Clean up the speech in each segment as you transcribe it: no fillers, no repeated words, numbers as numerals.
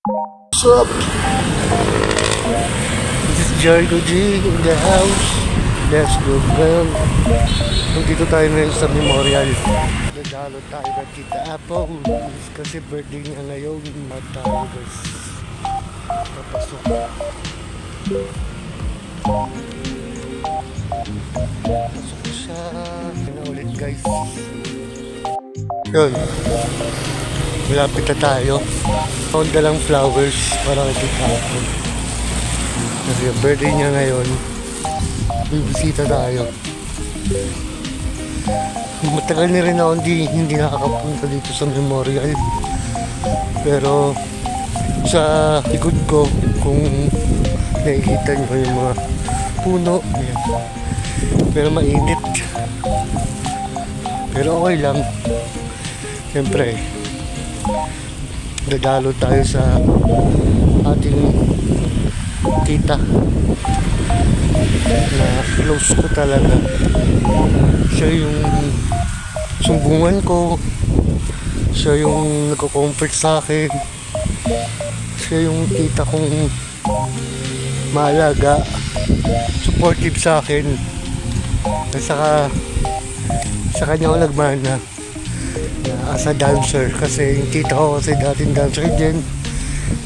What's up? This is Jericho G in the house. Let's go. Ngayon, nandito tayo ngayon sa Memorial. Nagdalo tayo na Tita Apple kasi birthday niya ngayon. At tayo guys, papasok. Pasok siya. Kaya ulit guys. Yun. Malapit na tayo. Found lang flowers para kay Tita Apple. Kasi yung birthday niya ngayon, bibisita tayo. Matagal na rin ako hindi nakakapunta dito sa Memorial. Pero sa likod ko, kung nakikita nyo yung mga puno, ayan. Pero mainit. Pero okay lang. Siyempre, dadalo tayo sa ating tita na close ko talaga. Siya yung sumbungan ko, siya yung nagko-comfort sa akin, siya yung tita kong maalaga, supportive sa akin. At saka sa kanya ako nagmana as a dancer, kasi yung tita ko kasi dating dancer din,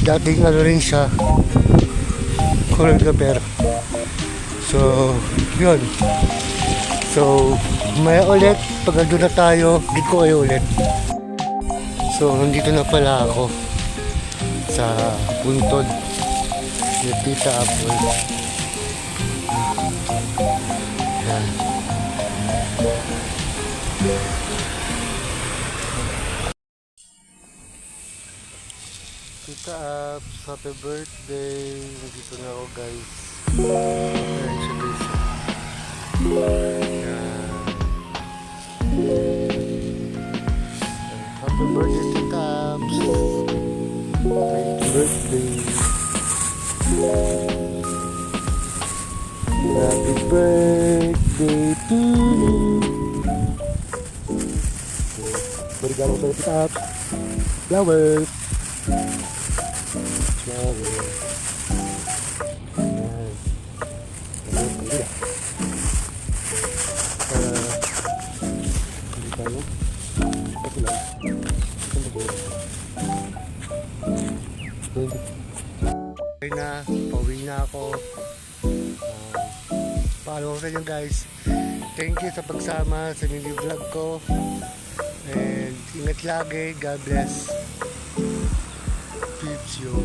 dating ano rin siya, choreographer. So yun, so may ulit pag ando na tayo, dito ko kayo ulit. So nandito na pala ako sa puntod ni Tita Apple. Yan. Tita Apps, happy birthday. Nandito na ako guys. Ayan siya guys. Ayan. Happy birthday Tita Apps. Happy birthday. Happy birthday to you. Regalo ko Tita Apps. Flowers. Okay na, pauwi na ako. Paalam ko sa inyo guys. Thank you sa pagsama sa mini vlog ko. And ingat lagi. God bless. Peace you.